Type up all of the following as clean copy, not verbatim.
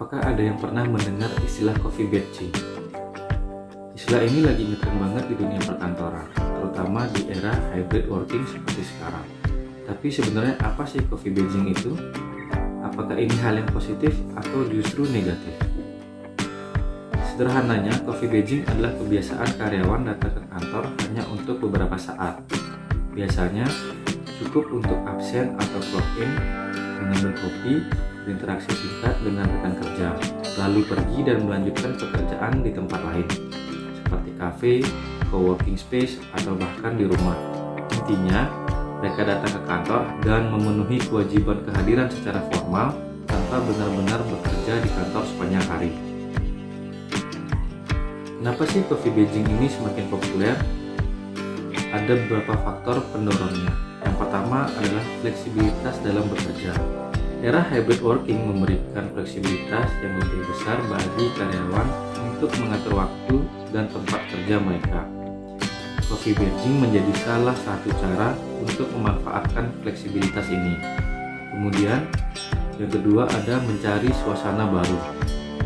apakah ada yang pernah mendengar istilah coffee badging? Istilah ini lagi ngetren banget di dunia perkantoran, terutama di era hybrid working seperti sekarang. Tapi sebenarnya apa sih coffee badging itu? Apakah ini hal yang positif atau justru negatif? Sederhananya, coffee badging adalah kebiasaan karyawan datang ke kantor hanya untuk beberapa saat. Biasanya cukup untuk absen atau clock in, mengambil kopi, berinteraksi singkat dengan rekan kerja, lalu pergi dan melanjutkan pekerjaan di tempat lain, seperti kafe, co-working space, atau bahkan di rumah. Intinya, mereka datang ke kantor dan memenuhi kewajiban kehadiran secara formal tanpa benar-benar bekerja di kantor sepanjang hari. Kenapa sih coffee badging ini semakin populer? Ada beberapa faktor pendorongnya. Yang pertama adalah fleksibilitas dalam bekerja. Era hybrid working memberikan fleksibilitas yang lebih besar bagi karyawan untuk mengatur waktu dan tempat kerja mereka. Coffee badging menjadi salah satu cara untuk memanfaatkan fleksibilitas ini. Kemudian, yang kedua ada mencari suasana baru.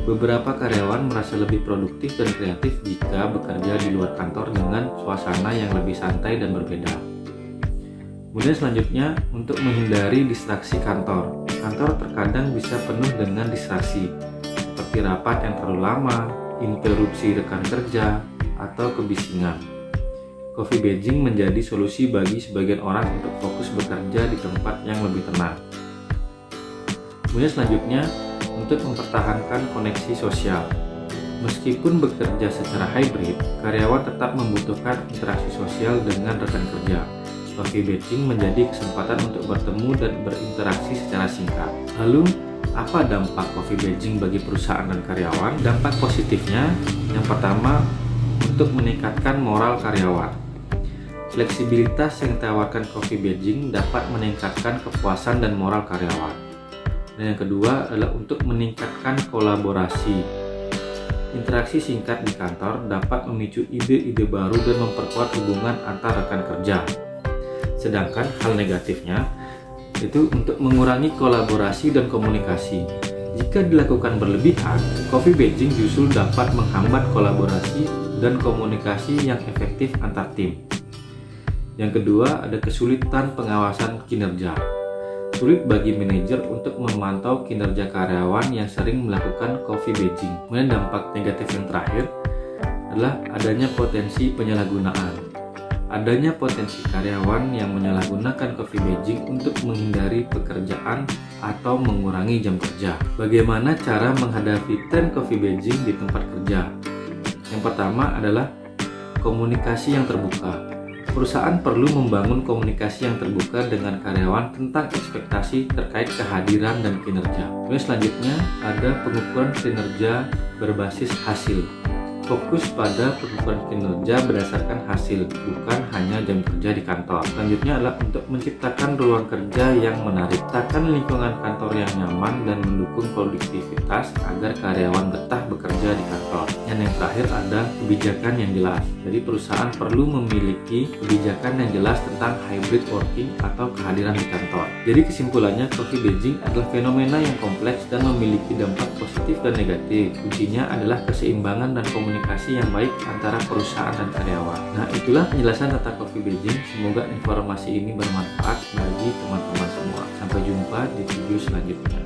Beberapa karyawan merasa lebih produktif dan kreatif jika bekerja di luar kantor dengan suasana yang lebih santai dan berbeda. Kemudian selanjutnya, untuk menghindari distraksi kantor. Kantor terkadang bisa penuh dengan distraksi, seperti rapat yang terlalu lama, interupsi rekan kerja, atau kebisingan. Coffee badging menjadi solusi bagi sebagian orang untuk fokus bekerja di tempat yang lebih tenang. Kemudian selanjutnya, untuk mempertahankan koneksi sosial. Meskipun bekerja secara hybrid, karyawan tetap membutuhkan interaksi sosial dengan rekan kerja. Coffee badging menjadi kesempatan untuk bertemu dan berinteraksi secara singkat. Lalu, apa dampak coffee badging bagi perusahaan dan karyawan? Dampak positifnya, yang pertama, untuk meningkatkan moral karyawan. Fleksibilitas yang ditawarkan coffee badging dapat meningkatkan kepuasan dan moral karyawan. Dan yang kedua adalah untuk meningkatkan kolaborasi. Interaksi singkat di kantor dapat memicu ide-ide baru dan memperkuat hubungan antar rekan kerja. Sedangkan hal negatifnya itu untuk mengurangi kolaborasi dan komunikasi. Jika dilakukan berlebihan, coffee badging justru dapat menghambat kolaborasi dan komunikasi yang efektif antar tim. Yang kedua ada kesulitan pengawasan kinerja. Sulit bagi manajer untuk memantau kinerja karyawan yang sering melakukan coffee badging. Kemudian dampak negatif yang terakhir adalah adanya potensi penyalahgunaan. Adanya potensi karyawan yang menyalahgunakan coffee badging untuk menghindari pekerjaan atau mengurangi jam kerja. Bagaimana cara menghadapi tren coffee badging di tempat kerja? Yang pertama adalah komunikasi yang terbuka. Perusahaan perlu membangun komunikasi yang terbuka dengan karyawan tentang ekspektasi terkait kehadiran dan kinerja. Kemudian selanjutnya ada pengukuran kinerja berbasis hasil. Fokus pada pengukuran kinerja berdasarkan hasil, bukan hanya jam kerja di kantor. Selanjutnya adalah untuk menciptakan ruang kerja yang menarik. Ciptakan lingkungan kantor yang nyaman dan mendukung produktivitas agar karyawan betah bekerja di kantor. Dan yang terakhir ada kebijakan yang jelas. Jadi perusahaan perlu memiliki kebijakan yang jelas tentang hybrid working atau kehadiran di kantor. Jadi kesimpulannya, coffee badging adalah fenomena yang kompleks dan memiliki dampak positif dan negatif. Kuncinya adalah keseimbangan dan komunikasi yang baik antara perusahaan dan karyawan. Nah, itulah penjelasan tentang coffee badging. Semoga informasi ini bermanfaat bagi teman-teman semua. Sampai jumpa di video selanjutnya.